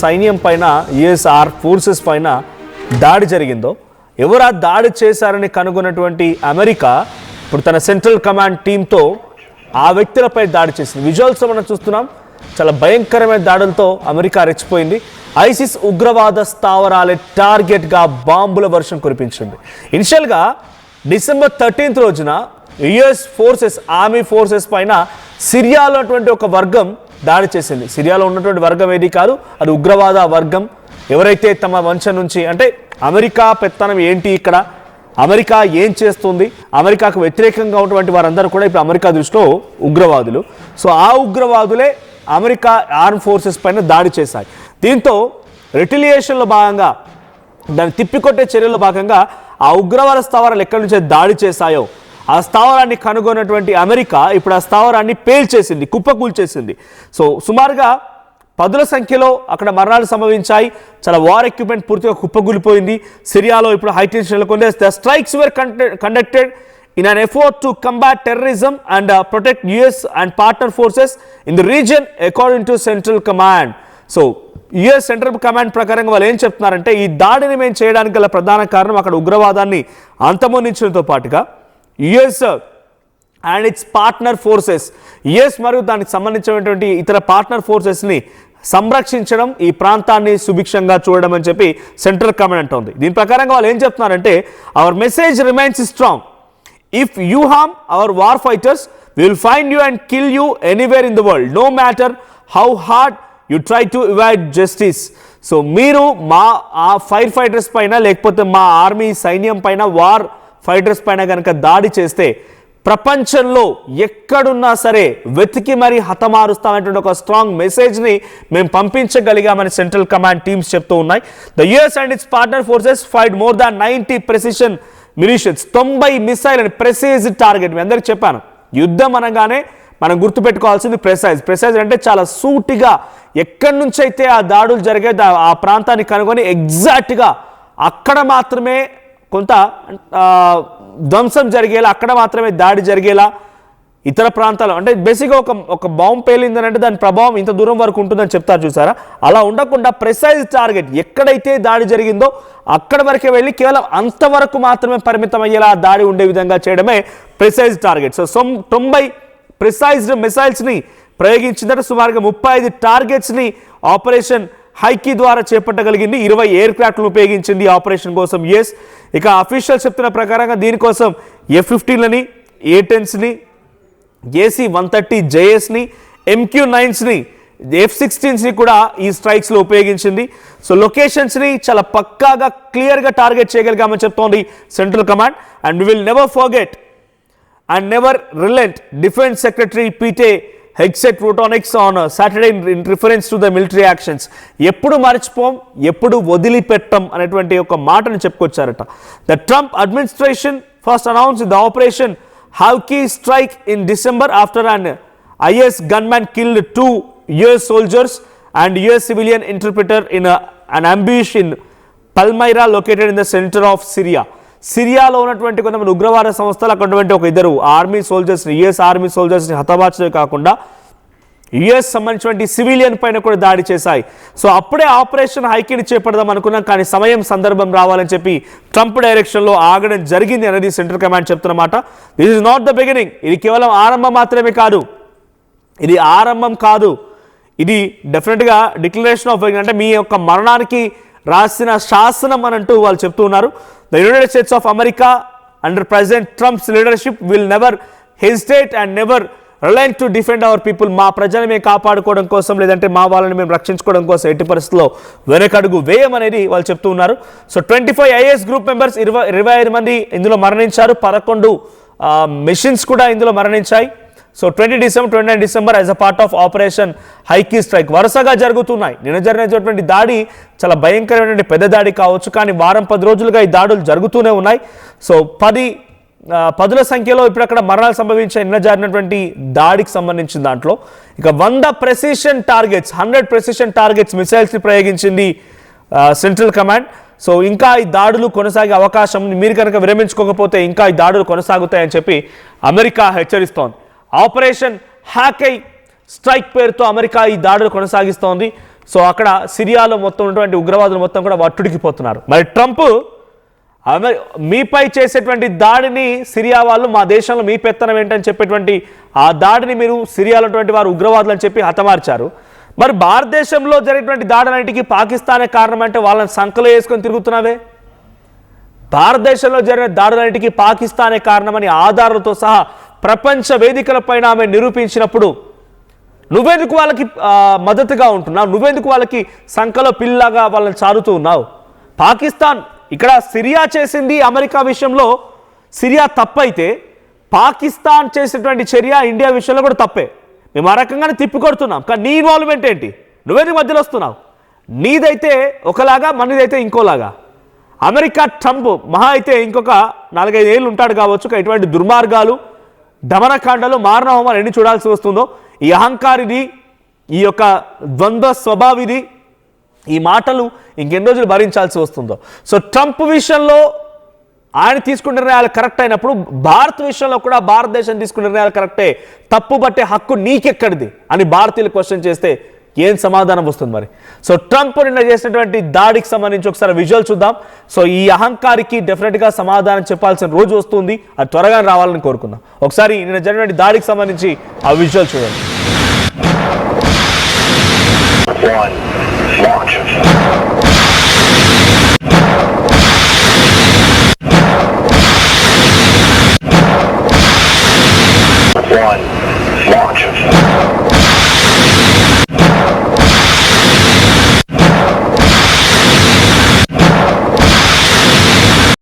సైన్యం పైన US forces పైన దాడి జరిగిందో, ఎవరు ఆ దాడి చేశారని కనుగొన్నటువంటి అమెరికా ఇప్పుడు తన సెంట్రల్ కమాండ్ టీంతో ఆ వ్యక్తులపై దాడి చేసింది. విజువల్స్ మనం చూస్తున్నాం. చాలా భయంకరమైన దాడులతో అమెరికా రెచ్చిపోయింది. ఐసిస్ ఉగ్రవాద స్థావరాలే టార్గెట్గా బాంబుల వర్షం కురిపించింది. ఇనిషియల్గా డిసెంబర్ 13th రోజున యుఎస్ ఫోర్సెస్, ఆర్మీ ఫోర్సెస్ పైన సిరియాలో ఉన్నటువంటి ఒక వర్గం దాడి చేసింది. సిరియాలో ఉన్నటువంటి వర్గం ఏది కాదు, అది ఉగ్రవాద వర్గం. ఎవరైతే తమ వంశం నుంచి, అంటే అమెరికా పెత్తనం ఏంటి, ఇక్కడ అమెరికా ఏం చేస్తుంది, అమెరికాకు వ్యతిరేకంగా ఉన్నటువంటి వారందరూ కూడా ఇప్పుడు అమెరికా దృష్టిలో ఉగ్రవాదులు. సో ఆ ఉగ్రవాదులే అమెరికా ఆర్మ్ ఫోర్సెస్ పైన దాడి చేశాయి. దీంతో రిటిలియేషన్లో భాగంగా, దాన్ని తిప్పికొట్టే చర్యల్లో భాగంగా ఆ ఉగ్రవాద స్థావరాలు ఎక్కడి నుంచే దాడి చేశాయో ఆ స్థావరాన్ని కనుగొన్నటువంటి అమెరికా ఇప్పుడు ఆ స్థావరాన్ని పేల్చేసింది, కుప్పకూల్చేసింది. సో సుమారుగా 10ల సంఖ్యలో అక్కడ మరణాలు సంభవించాయి. చాలా వార్ ఎక్విప్మెంట్ పూర్తిగా కుప్పకూలిపోయింది. సిరియాలో ఇప్పుడు హై టెన్షన్ నెలకొంది. The strikes were conducted in an effort to combat terrorism and protect US and partner forces in the region, according to Central Command. So US Central Command ప్రకారంగా వాళ్ళు ఏం చెప్తున్నారంటే, ఈ దాడిని మేము చేయడానికి గల ప్రధాన కారణం అక్కడ ఉగ్రవాదాన్ని అంతమొందించడంతో పాటుగా US and its partner forces, US మరియు దానికి సంబంధించినటువంటి ఇతర పార్ట్నర్ ఫోర్సెస్ని సంరక్షించడం, ఈ ప్రాంతాన్ని సుభిక్షంగా చూడడం అని చెప్పి సెంట్రల్ కమాండ్ అంటోంది. దీని ప్రకారంగా వాళ్ళు ఏం చెప్తున్నారంటే, our message remains strong. If you harm our war fighters, we will find you and kill you anywhere in the world, no matter how hard you try to evade justice. So మీరు మా fire fighters పైన, లేకపోతే మా army సైన్యం పైన, war fighters పైన కనుక దాడి చేస్తే ప్రపంచంలో ఎక్కడున్నా సరే వెతికి మరీ హతమారుస్తామనేటువంటి ఒక స్ట్రాంగ్ మెసేజ్ని మేము పంపించగలిగామని సెంట్రల్ కమాండ్ టీమ్స్ చెప్తూ ఉన్నాయి. The US and its partner forces fired more than 90 precision munitions, 90 missile అని ప్రెసైజ్ టార్గెట్. మీ అందరికి చెప్పాను, యుద్ధం అనగానే మనం గుర్తుపెట్టుకోవాల్సింది ప్రెసైజ్ అంటే చాలా సూటిగా ఎక్కడి నుంచి అయితే ఆ దాడులు జరిగే ఆ ప్రాంతాన్ని కనుగొని ఎగ్జాక్ట్గా అక్కడ మాత్రమే కొంత ధ్వంసం జరిగేలా, అక్కడ మాత్రమే దాడి జరిగేలా. ఇతర ప్రాంతాలు అంటే బేసిక్గా ఒక బాంబు పేలిందని అంటే దాని ప్రభావం ఇంత దూరం వరకు ఉంటుందని చెప్తారు చూసారా, అలా ఉండకుండా ప్రెసైజ్ టార్గెట్ ఎక్కడైతే దాడి జరిగిందో అక్కడ వరకే వెళ్ళి కేవలం అంతవరకు మాత్రమే పరిమితం అయ్యేలా దాడి ఉండే విధంగా చేయడమే ప్రెసైజ్ టార్గెట్. సో 90 ప్రిసైజ్డ్ మిసైల్స్ని ప్రయోగించిందంటే సుమారుగా 35 టార్గెట్స్ని ఆపరేషన్ హైకీ ద్వారా చేపట్టగలిగింది. 20 ఎయిర్ క్రాఫ్ట్లను ఉపయోగించింది ఆపరేషన్ కోసం యుఎస్. ఇక అఫీషియల్ చెప్తున్న ప్రకారంగా దీనికోసం F-15లని, A-10స్ని, AC-130 JSని, MQ-9స్ని, F-16స్ని కూడా ఈ స్ట్రైక్స్లో ఉపయోగించింది. సో లొకేషన్స్ని చాలా పక్కాగా క్లియర్గా టార్గెట్ చేయగలిగామని చెప్తోంది Central Command. And we will never forget and never relent, defence secretary Pete Hegseth wrote on X on Saturday in reference to the military actions. ఎప్పుడు మర్చిపోం, ఎప్పుడు వదిలిపెట్టం అనేటువంటి ఒక మాటను చెప్పుకొచ్చారట. The Trump administration first announced the operation Hawkey strike in December after an IS gunman killed 2 US soldiers and US civilian interpreter in an ambush in Palmyra located in the center of Syria. సిరియాలో ఉన్నటువంటి కొంతమంది ఉగ్రవాద సంస్థలు అక్కడ ఉన్నటువంటి ఒక ఇద్దరు army సోల్జర్స్ని, US army సోల్జర్స్ని హతమార్చడమే కాకుండా US సంబంధించినటువంటి సివిలియన్ పైన కూడా దాడి చేశాయి. సో అప్పుడే ఆపరేషన్ హైకీని చేపడదాం అనుకున్నాం, కానీ సమయం సందర్భం రావాలని చెప్పి ట్రంప్ డైరెక్షన్లో ఆగడం జరిగింది అనేది సెంట్రల్ కమాండ్ చెప్తున్నమాట. This is not the beginning. ఇది కేవలం ఆరంభం మాత్రమే కాదు, ఇది ఆరంభం కాదు, ఇది డెఫినెట్గా డిక్లరేషన్ ఆఫ్ అంటే మీ యొక్క మరణానికి రాసిన శాసనం అని అంటూ వాళ్ళు చెప్తూ ఉన్నారు. The United States of America under President Trump's leadership will never hesitate and never relent to defend our people. మా ప్రజలను మేము కాపాడుకోవడం కోసం, లేదంటే మా వాళ్ళని మేము రక్షించుకోవడం కోసం ఎట్టి పరిస్థితుల్లో వెనకడుగు వేయమనేది వాళ్ళు చెప్తూ ఉన్నారు. సో 25 ఐఏఎస్ గ్రూప్ మెంబర్స్, 25 మంది ఇందులో మరణించారు. 11 మిషన్స్ కూడా ఇందులో మరణించాయి. So 29 December as a part of Operation Hawkeye Strike వరుసగా జరుగుతున్నాయి. నిన్న జరిగినటువంటి దాడి చాలా భయంకరమైనటువంటి పెద్ద దాడి కావచ్చు, కానీ వారం 10 రోజులుగా ఈ దాడులు జరుగుతూనే ఉన్నాయి. సో 10ల సంఖ్యలో ఇప్పుడు అక్కడ మరణాలు సంభవించే నిన్న జరిగినటువంటి దాడికి సంబంధించిన దాంట్లో ఇక 100 ప్రెసిషన్ టార్గెట్స్, 100 ప్రెసిషన్ టార్గెట్స్ మిసైల్స్ని ప్రయోగించింది సెంట్రల్ కమాండ్. సో ఇంకా ఈ దాడులు కొనసాగే అవకాశం, మీరు కనుక విరమించుకోకపోతే ఇంకా ఈ దాడులు కొనసాగుతాయని చెప్పి అమెరికా హెచ్చరిస్తోంది. ఆపరేషన్ హ్యాకై స్ట్రైక్ పేరుతో అమెరికా ఈ దాడులు కొనసాగిస్తోంది. సో అక్కడ సిరియాలో మొత్తం ఉన్నటువంటి ఉగ్రవాదులు మొత్తం కూడా వట్టుడికిపోతున్నారు. మరి ట్రంప్ మీపై చేసేటువంటి దాడిని సిరియా వాళ్ళు మా దేశంలో మీ పెత్తనం ఏంటని చెప్పేటువంటి ఆ దాడిని మీరు సిరియాలో వారు ఉగ్రవాదులు అని చెప్పి హతమార్చారు. మరి భారతదేశంలో జరిగినటువంటి దాడులన్నిటికీ పాకిస్తానే కారణం అంటే వాళ్ళని సంకలో వేసుకొని తిరుగుతున్నావే. భారతదేశంలో జరిగిన దాడులన్నిటికీ పాకిస్తానే కారణమని ఆధారాలతో సహా ప్రపంచ వేదికలపైన ఆమె నిరూపించినప్పుడు నువ్వెందుకు వాళ్ళకి మద్దతుగా ఉంటున్నావు? నువ్వెందుకు వాళ్ళకి సంకలో పిల్లగా వాళ్ళని చారుతూ ఉన్నావు? పాకిస్తాన్ ఇక్కడ సిరియా చేసింది అమెరికా విషయంలో సిరియా తప్పైతే పాకిస్తాన్ చేసేటువంటి చర్య ఇండియా విషయంలో కూడా తప్పే. మేము ఆ రకంగానే తిప్పికొడుతున్నాం. కానీ నీ ఇన్వాల్వ్మెంట్ ఏంటి? నువ్వెందుకు మధ్యలో వస్తున్నావు? నీదైతే ఒకలాగా, మనదైతే ఇంకోలాగా. అమెరికా ట్రంప్ మహా అయితే ఇంకొక 4-5 ఏళ్ళు ఉంటాడు కావచ్చు. ఇటువంటి దుర్మార్గాలు, దమనకాండలు, మారణహోమాలు ఎన్ని చూడాల్సి వస్తుందో, ఈ అహంకారిది, ఈ యొక్క ద్వంద్వ స్వభావిది, ఈ మాటలు ఇంకెన్ని రోజులు భరించాల్సి వస్తుందో. సో ట్రంప్ విషయంలో ఆయన తీసుకున్న నిర్ణయాలు కరెక్ట్ అయినప్పుడు భారత్ విషయంలో కూడా భారతదేశం తీసుకున్న నిర్ణయాలు కరెక్టే. తప్పు పట్టే హక్కు నీకెక్కడిది అని భారతీయులు క్వశ్చన్ చేస్తే ఏం సమాధానం వస్తుంది మరి? సో ట్రంప్ నిన్న చేసినటువంటి దాడికి సంబంధించి ఒకసారి విజువల్ చూద్దాం. సో ఈ అహంకారికి డెఫినెట్గా సమాధానం చెప్పాల్సిన రోజు వస్తుంది. అది త్వరగా రావాలని కోరుకుందాం. ఒకసారి నిన్న జరిగినటువంటి దాడికి సంబంధించి ఆ విజువల్ చూడండి. Launch.